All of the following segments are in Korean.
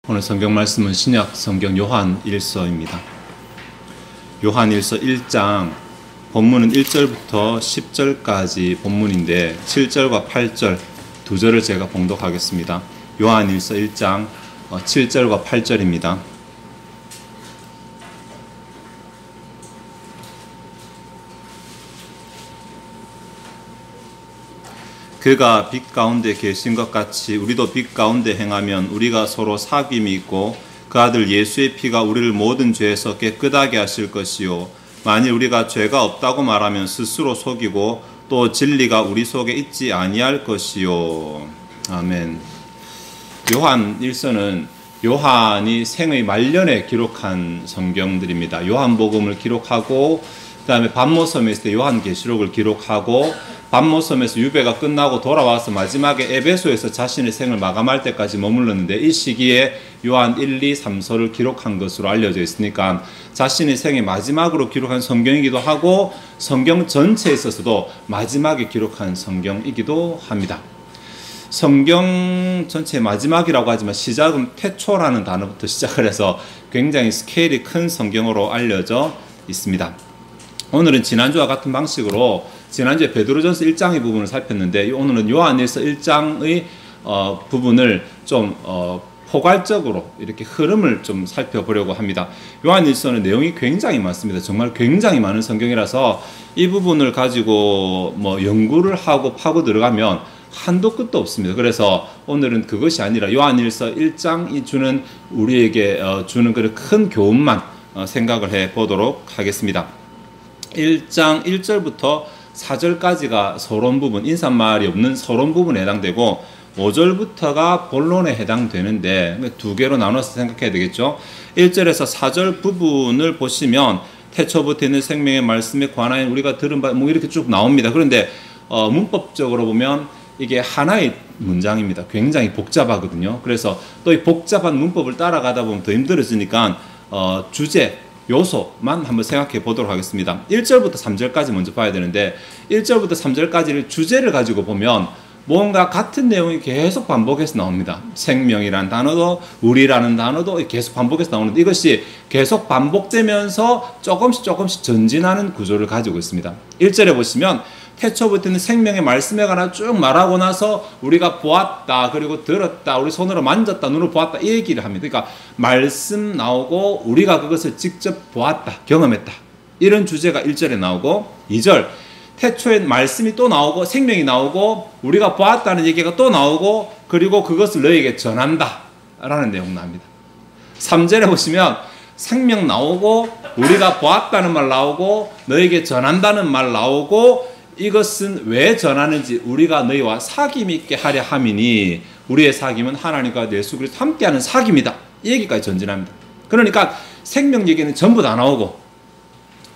오늘 성경 말씀은 신약 성경 요한 1서입니다. 요한 1서 1장 본문은 1절부터 10절까지 본문인데 7절과 8절 두 절을 제가 봉독하겠습니다. 요한 1서 1장 7절과 8절입니다. 그가 빛 가운데 계신 것 같이 우리도 빛 가운데 행하면 우리가 서로 사귐이 있고 그 아들 예수의 피가 우리를 모든 죄에서 깨끗하게 하실 것이요 만일 우리가 죄가 없다고 말하면 스스로 속이고 또 진리가 우리 속에 있지 아니할 것이요. 아멘. 요한 1서는 요한이 생의 말년에 기록한 성경들입니다. 요한복음을 기록하고 그 다음에 반모섬에 있을 때 요한계시록을 기록하고 반모섬에서 유배가 끝나고 돌아와서 마지막에 에베소에서 자신의 생을 마감할 때까지 머물렀는데 이 시기에 요한 1, 2, 3서를 기록한 것으로 알려져 있으니까 자신의 생의 마지막으로 기록한 성경이기도 하고 성경 전체에 있어서도 마지막에 기록한 성경이기도 합니다. 성경 전체의 마지막이라고 하지만 시작은 태초라는 단어부터 시작을 해서 굉장히 스케일이 큰 성경으로 알려져 있습니다. 오늘은 지난주와 같은 방식으로 지난주에 베드로전서 1장의 부분을 살폈는데 오늘은 요한일서 1장의 부분을 좀 포괄적으로 이렇게 흐름을 좀 살펴보려고 합니다. 요한일서는 내용이 굉장히 많습니다. 정말 굉장히 많은 성경이라서 이 부분을 가지고 연구를 하고 파고 들어가면 한도 끝도 없습니다. 그래서 오늘은 그것이 아니라 요한일서 1장이 주는 우리에게 주는 그런 큰 교훈만 생각을 해 보도록 하겠습니다. 1장 1절부터 4절까지가 서론 부분, 인사말이 없는 서론 부분에 해당되고 5절부터가 본론에 해당되는데 두 개로 나눠서 생각해야 되겠죠. 1절에서 4절 부분을 보시면 태초부터 있는 생명의 말씀에 관하여 우리가 들은 바 이렇게 쭉 나옵니다. 그런데 문법적으로 보면 이게 하나의 문장입니다. 굉장히 복잡하거든요. 그래서 또 이 복잡한 문법을 따라가다 보면 더 힘들어지니까 주제 요소만 한번 생각해 보도록 하겠습니다. 1절부터 3절까지 먼저 봐야 되는데 1절부터 3절까지를 주제를 가지고 보면 뭔가 같은 내용이 계속 반복해서 나옵니다. 생명이라는 단어도 우리라는 단어도 계속 반복해서 나오는데 이것이 계속 반복되면서 조금씩 전진하는 구조를 가지고 있습니다. 1절에 보시면 태초부터는 생명의 말씀에 관해 쭉 말하고 나서 우리가 보았다, 그리고 들었다, 우리 손으로 만졌다, 눈으로 보았다 이 얘기를 합니다. 그러니까 말씀 나오고 우리가 그것을 직접 보았다, 경험했다 이런 주제가 1절에 나오고 2절 태초에 말씀이 또 나오고 생명이 나오고 우리가 보았다는 얘기가 또 나오고 그리고 그것을 너에게 전한다 라는 내용 나옵니다. 3절에 보시면 생명 나오고 우리가 보았다는 말 나오고 너에게 전한다는 말 나오고 이것은 왜 전하는지 우리가 너희와 사귐 있게 하려 함이니 우리의 사귐은 하나님과 예수 그리스도 함께하는 사귐이다. 이 얘기까지 전진합니다. 그러니까 생명 얘기는 전부 다 나오고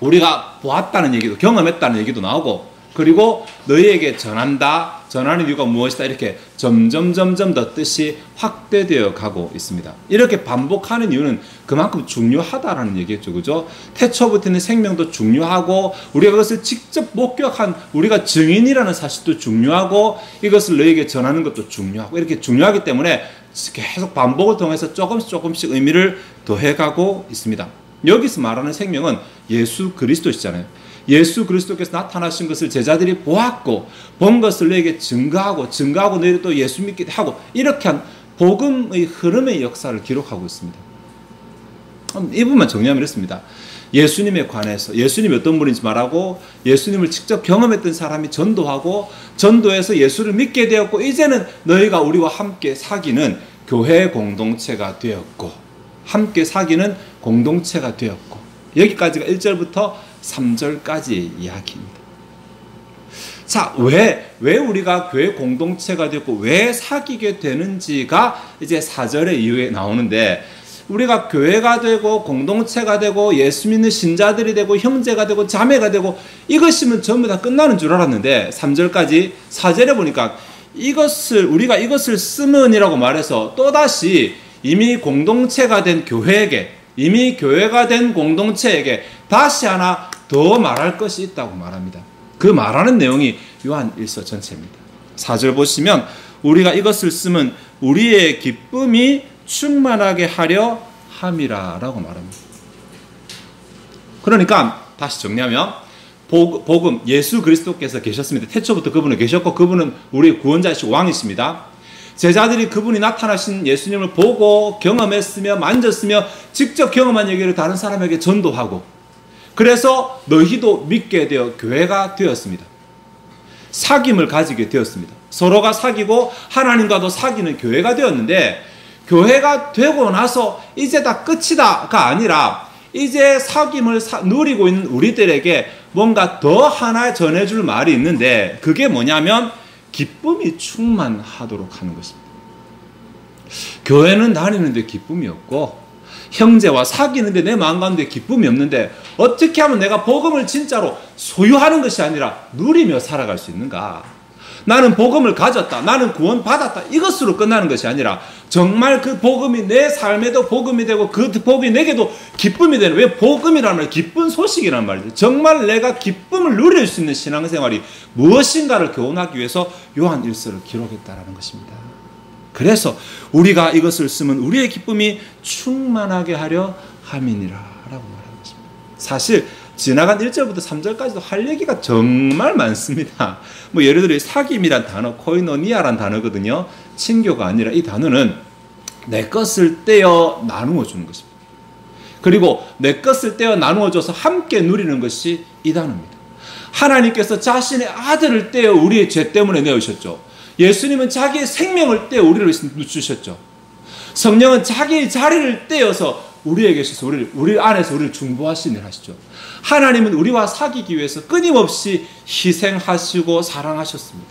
우리가 보았다는 얘기도 경험했다는 얘기도 나오고 그리고 너희에게 전한다. 전하는 이유가 무엇이다. 이렇게 점점 더 뜻이 확대되어 가고 있습니다. 이렇게 반복하는 이유는 그만큼 중요하다라는 얘기겠죠. 그죠? 태초부터는 생명도 중요하고 우리가 그것을 직접 목격한 우리가 증인이라는 사실도 중요하고 이것을 너희에게 전하는 것도 중요하고 이렇게 중요하기 때문에 계속 반복을 통해서 조금씩 의미를 더해가고 있습니다. 여기서 말하는 생명은 예수 그리스도시잖아요. 예수 그리스도께서 나타나신 것을 제자들이 보았고 본 것을 너에게 증거하고 너희를 또 예수 믿게 하고 이렇게 한 복음의 흐름의 역사를 기록하고 있습니다. 이 부분만 정리하면 이렇습니다. 예수님에 관해서 예수님이 어떤 분인지 말하고 예수님을 직접 경험했던 사람이 전도하고 전도해서 예수를 믿게 되었고 이제는 너희가 우리와 함께 사귀는 교회 공동체가 되었고 함께 사귀는 공동체가 되었고 여기까지가 1절부터 3절까지 이야기입니다. 자, 왜 우리가 교회 공동체가 되었고 왜 사귀게 되는지가 이제 4절의 이후에 나오는데 우리가 교회가 되고 공동체가 되고 예수 믿는 신자들이 되고 형제가 되고 자매가 되고 이것이면 전부 다 끝나는 줄 알았는데 3절까지 4절에 보니까 우리가 이것을 쓰면이라고 말해서 또다시 이미 공동체가 된 교회에게 이미 교회가 된 공동체에게 다시 하나 더 말할 것이 있다고 말합니다. 그 말하는 내용이 요한 1서 전체입니다. 4절 보시면 우리가 이것을 쓰면 우리의 기쁨이 충만하게 하려 함이라라고 말합니다. 그러니까 다시 정리하면 복음 예수 그리스도께서 계셨습니다. 태초부터 그분은 계셨고 그분은 우리 구원자이시고 왕이십니다. 제자들이 그분이 나타나신 예수님을 보고 경험했으며 만졌으며 직접 경험한 얘기를 다른 사람에게 전도하고 그래서 너희도 믿게 되어 교회가 되었습니다. 사귐을 가지게 되었습니다. 서로가 사귀고 하나님과도 사귀는 교회가 되었는데 교회가 되고 나서 이제 다 끝이다가 아니라 이제 사귐을 누리고 있는 우리들에게 뭔가 더 하나 전해줄 말이 있는데 그게 뭐냐면 기쁨이 충만하도록 하는 것입니다. 교회는 다니는데 기쁨이 없고 형제와 사귀는데 내 마음 가운데 기쁨이 없는데 어떻게 하면 내가 복음을 진짜로 소유하는 것이 아니라 누리며 살아갈 수 있는가? 나는 복음을 가졌다. 나는 구원 받았다. 이것으로 끝나는 것이 아니라 정말 그 복음이 내 삶에도 복음이 되고 그 복음이 내게도 기쁨이 되는 왜 복음이라는 말 기쁜 소식이란 말이죠. 정말 내가 기쁨을 누릴 수 있는 신앙생활이 무엇인가를 교훈하기 위해서 요한 1서를 기록했다라는 것입니다. 그래서 우리가 이것을 쓰면 우리의 기쁨이 충만하게 하려 함이니라 라고 말하는 것입니다. 사실 지나간 1절부터 3절까지도 할 얘기가 정말 많습니다. 뭐 예를 들어 사귐이란 단어, 코이노니아란 단어거든요. 친교가 아니라 이 단어는 내 것을 떼어 나누어 주는 것입니다. 그리고 내 것을 떼어 나누어 줘서 함께 누리는 것이 이 단어입니다. 하나님께서 자신의 아들을 떼어 우리의 죄 때문에 내어주셨죠. 예수님은 자기의 생명을 떼어 우리를 주셨죠. 성령은 자기의 자리를 떼어서 우리에게 있어서 우리 안에서 우리를 중보하시는 일 하시죠. 하나님은 우리와 사귀기 위해서 끊임없이 희생하시고 사랑하셨습니다.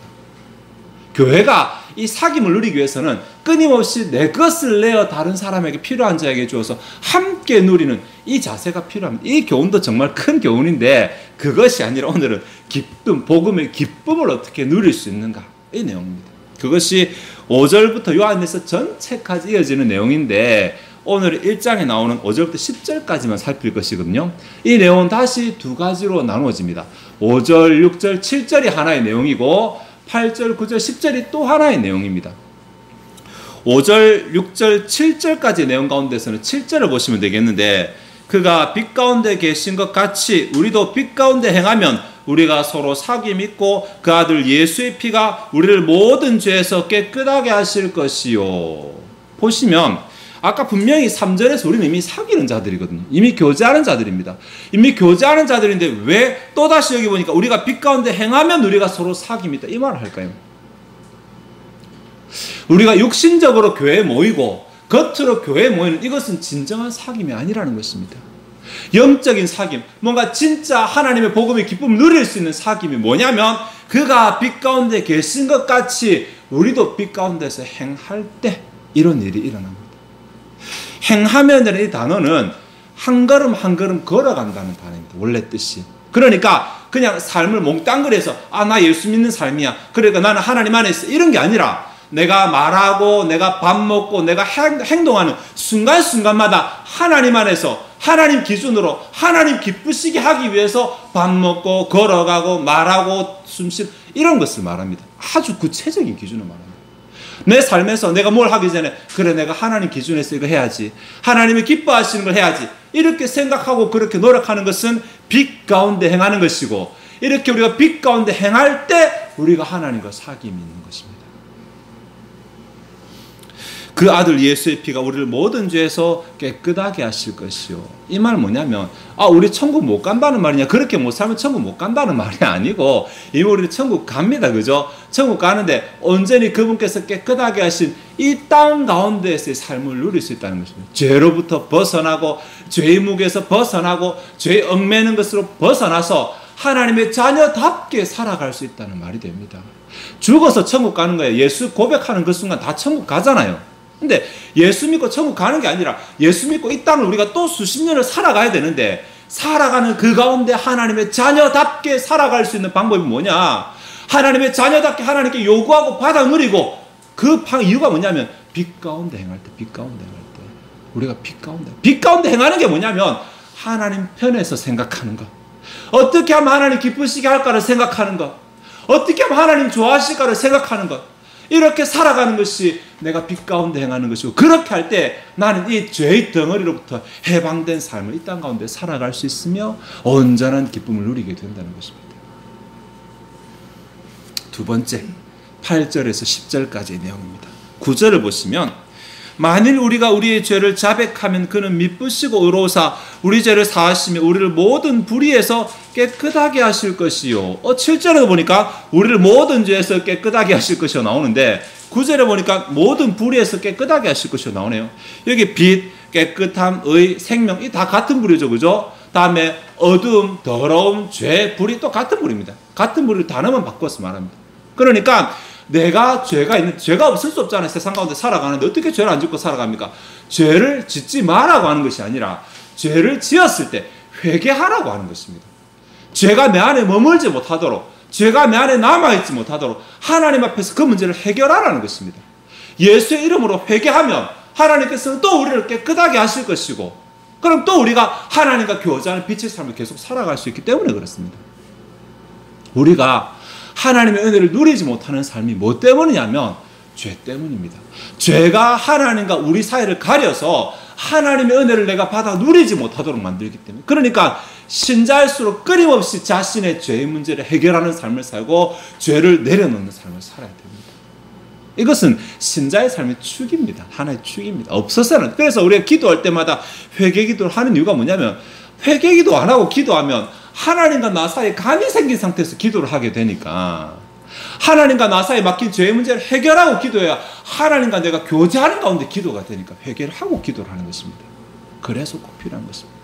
교회가 이 사귐을 누리기 위해서는 끊임없이 내 것을 내어 다른 사람에게 필요한 자에게 주어서 함께 누리는 이 자세가 필요합니다. 이 교훈도 정말 큰 교훈인데 그것이 아니라 오늘은 기쁨, 복음의 기쁨을 어떻게 누릴 수 있는가 이 내용입니다. 그것이 5절부터 요한에서 전체까지 이어지는 내용인데 오늘 1장에 나오는 5절부터 10절까지만 살필 것이거든요. 이 내용은 다시 두 가지로 나누어집니다. 5절, 6절, 7절이 하나의 내용이고 8절, 9절, 10절이 또 하나의 내용입니다. 5절, 6절, 7절까지의 내용 가운데서는 7절을 보시면 되겠는데 그가 빛 가운데 계신 것 같이 우리도 빛 가운데 행하면 우리가 서로 사귐 있고 그 아들 예수의 피가 우리를 모든 죄에서 깨끗하게 하실 것이요. 보시면 아까 분명히 3절에서 우리는 이미 사귀는 자들이거든요. 이미 교제하는 자들입니다. 이미 교제하는 자들인데 왜 또다시 여기 보니까 우리가 빛 가운데 행하면 우리가 서로 사귐이 있다 이 말을 할까요? 우리가 육신적으로 교회에 모이고 겉으로 교회에 모이는 이것은 진정한 사귐이 아니라는 것입니다. 영적인 사귐, 뭔가 진짜 하나님의 복음의 기쁨을 누릴 수 있는 사귐이 뭐냐면 그가 빛 가운데 계신 것 같이 우리도 빛 가운데서 행할 때 이런 일이 일어납니다. 행하면이라는 이 단어는 한 걸음 한 걸음 걸어간다는 단어입니다. 원래 뜻이. 그러니까 그냥 삶을 몽땅그려서 나 예수 믿는 삶이야. 그러니까 나는 하나님 안에 있어. 이런 게 아니라 내가 말하고 내가 밥 먹고 내가 행동하는 순간순간마다 하나님 안에서 하나님 기준으로 하나님 기쁘시게 하기 위해서 밥 먹고 걸어가고 말하고 숨쉬고 이런 것을 말합니다. 아주 구체적인 기준을 말합니다. 내 삶에서 내가 뭘 하기 전에 그래 내가 하나님 기준에서 이거 해야지 하나님이 기뻐하시는 걸 해야지 이렇게 생각하고 그렇게 노력하는 것은 빛 가운데 행하는 것이고 이렇게 우리가 빛 가운데 행할 때 우리가 하나님과 사귐이 있는 것입니다. 그 아들 예수의 피가 우리를 모든 죄에서 깨끗하게 하실 것이요. 이 말 뭐냐면 우리 천국 못 간다는 말이냐 그렇게 못 살면 천국 못 간다는 말이 아니고 이미 우리는 천국 갑니다. 그죠? 천국 가는데 온전히 그분께서 깨끗하게 하신 이 땅 가운데에서의 삶을 누릴 수 있다는 것입니다. 죄로부터 벗어나고 죄의 무게에서 벗어나고 죄에 얽매는 것으로 벗어나서 하나님의 자녀답게 살아갈 수 있다는 말이 됩니다. 죽어서 천국 가는 거예요. 예수 고백하는 그 순간 다 천국 가잖아요. 근데 예수 믿고 천국 가는 게 아니라 예수 믿고 이 땅을 우리가 또 수십 년을 살아가야 되는데 살아가는 그 가운데 하나님의 자녀답게 살아갈 수 있는 방법이 뭐냐? 하나님의 자녀답게 하나님께 요구하고 받아 누리고 그 이유가 뭐냐면 빛 가운데 행할 때 빛 가운데 행할 때 우리가 빛 가운데 행하는 게 뭐냐면 하나님 편에서 생각하는 것 어떻게 하면 하나님 기쁘시게 할까를 생각하는 것 어떻게 하면 하나님 좋아하실까를 생각하는 것 이렇게 살아가는 것이 내가 빛 가운데 행하는 것이고, 그렇게 할 때 나는 이 죄의 덩어리로부터 해방된 삶을 이 땅 가운데 살아갈 수 있으며 온전한 기쁨을 누리게 된다는 것입니다. 두 번째, 8절에서 10절까지의 내용입니다. 9절을 보시면, 만일 우리가 우리의 죄를 자백하면 그는 미쁘시고 의로우사 우리 죄를 사하시며 우리를 모든 불의에서 깨끗하게 하실 것이요. 7절에도 보니까 우리를 모든 죄에서 깨끗하게 하실 것이요 나오는데, 9절에 보니까 모든 불의에서 깨끗하게 하실 것이요 나오네요. 여기 빛, 깨끗함, 의, 생명, 이 다 같은 불이죠, 그죠? 다음에 어두움, 더러움, 죄, 불이 또 같은 불입니다. 같은 불을 단어만 바꿔서 말합니다. 그러니까 내가 죄가 없을 수 없잖아요. 세상 가운데 살아가는데 어떻게 죄를 안 짓고 살아갑니까? 죄를 짓지 마라고 하는 것이 아니라 죄를 지었을 때 회개하라고 하는 것입니다. 죄가 내 안에 머물지 못하도록, 죄가 내 안에 남아있지 못하도록 하나님 앞에서 그 문제를 해결하라는 것입니다. 예수의 이름으로 회개하면 하나님께서는 또 우리를 깨끗하게 하실 것이고, 그럼 또 우리가 하나님과 교제하는 빛의 삶을 계속 살아갈 수 있기 때문에 그렇습니다. 우리가 하나님의 은혜를 누리지 못하는 삶이 뭐 때문이냐면 죄 때문입니다. 죄가 하나님과 우리 사이를 가려서 하나님의 은혜를 내가 받아 누리지 못하도록 만들기 때문에, 그러니까 신자일수록 끊임없이 자신의 죄의 문제를 해결하는 삶을 살고 죄를 내려놓는 삶을 살아야 됩니다. 이것은 신자의 삶의 축입니다. 하나의 축입니다. 없어서는. 그래서 우리가 기도할 때마다 회개 기도를 하는 이유가 뭐냐면, 회개 기도 안 하고 기도하면 하나님과 나 사이에 간이 생긴 상태에서 기도를 하게 되니까, 하나님과 나 사이에 막힌 죄의 문제를 해결하고 기도해야 하나님과 내가 교제하는 가운데 기도가 되니까 회개를 하고 기도를 하는 것입니다. 그래서 꼭 필요한 것입니다.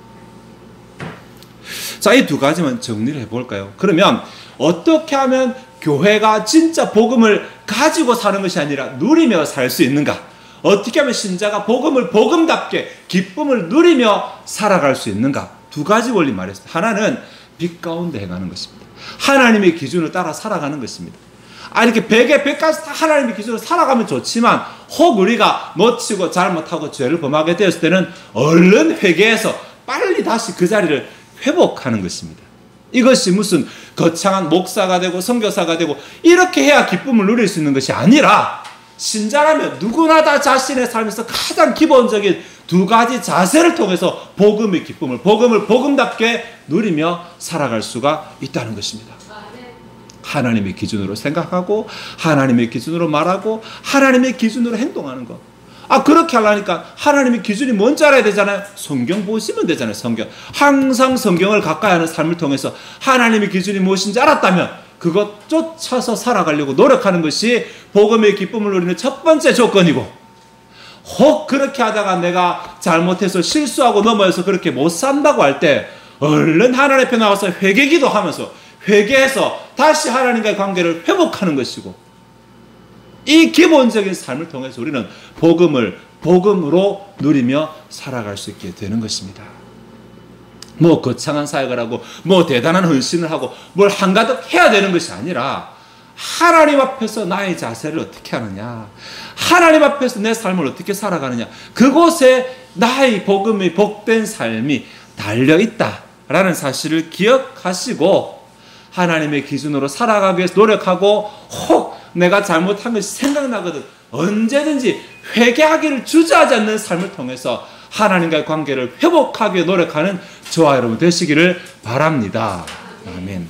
자, 이 두 가지만 정리를 해볼까요? 그러면 어떻게 하면 교회가 진짜 복음을 가지고 사는 것이 아니라 누리며 살 수 있는가? 어떻게 하면 신자가 복음을 복음답게 기쁨을 누리며 살아갈 수 있는가? 두 가지 원리 말했습니다. 하나는 빛 가운데 행하는 것입니다. 하나님의 기준을 따라 살아가는 것입니다. 이렇게 100에 100까지 다 하나님의 기준으로 살아가면 좋지만, 혹 우리가 놓치고 잘못하고 죄를 범하게 되었을 때는 얼른 회개해서 빨리 다시 그 자리를 회복하는 것입니다. 이것이 무슨 거창한 목사가 되고 선교사가 되고 이렇게 해야 기쁨을 누릴 수 있는 것이 아니라, 신자라면 누구나 다 자신의 삶에서 가장 기본적인 두 가지 자세를 통해서 복음의 기쁨을, 복음을 복음답게 누리며 살아갈 수가 있다는 것입니다. 하나님의 기준으로 생각하고, 하나님의 기준으로 말하고, 하나님의 기준으로 행동하는 것. 그렇게 하려니까 하나님의 기준이 뭔지 알아야 되잖아요. 성경 보시면 되잖아요. 성경. 항상 성경을 가까이 하는 삶을 통해서 하나님의 기준이 무엇인지 알았다면 그것 쫓아서 살아가려고 노력하는 것이 복음의 기쁨을 누리는 첫 번째 조건이고, 혹 그렇게 하다가 내가 잘못해서 실수하고 넘어져서 그렇게 못 산다고 할 때 얼른 하나님 앞에 나와서 회개기도 하면서 회개해서 다시 하나님과의 관계를 회복하는 것이고, 이 기본적인 삶을 통해서 우리는 복음을 복음으로 누리며 살아갈 수 있게 되는 것입니다. 뭐 거창한 사역을 하고 뭐 대단한 헌신을 하고 뭘 한가득 해야 되는 것이 아니라, 하나님 앞에서 나의 자세를 어떻게 하느냐, 하나님 앞에서 내 삶을 어떻게 살아가느냐, 그곳에 나의 복음의 복된 삶이 달려있다라는 사실을 기억하시고 하나님의 기준으로 살아가기 위해서 노력하고, 혹 내가 잘못한 것이 생각나거든 언제든지 회개하기를 주저하지 않는 삶을 통해서 하나님과의 관계를 회복하기 위해 노력하는 저와 여러분 되시기를 바랍니다. 아멘.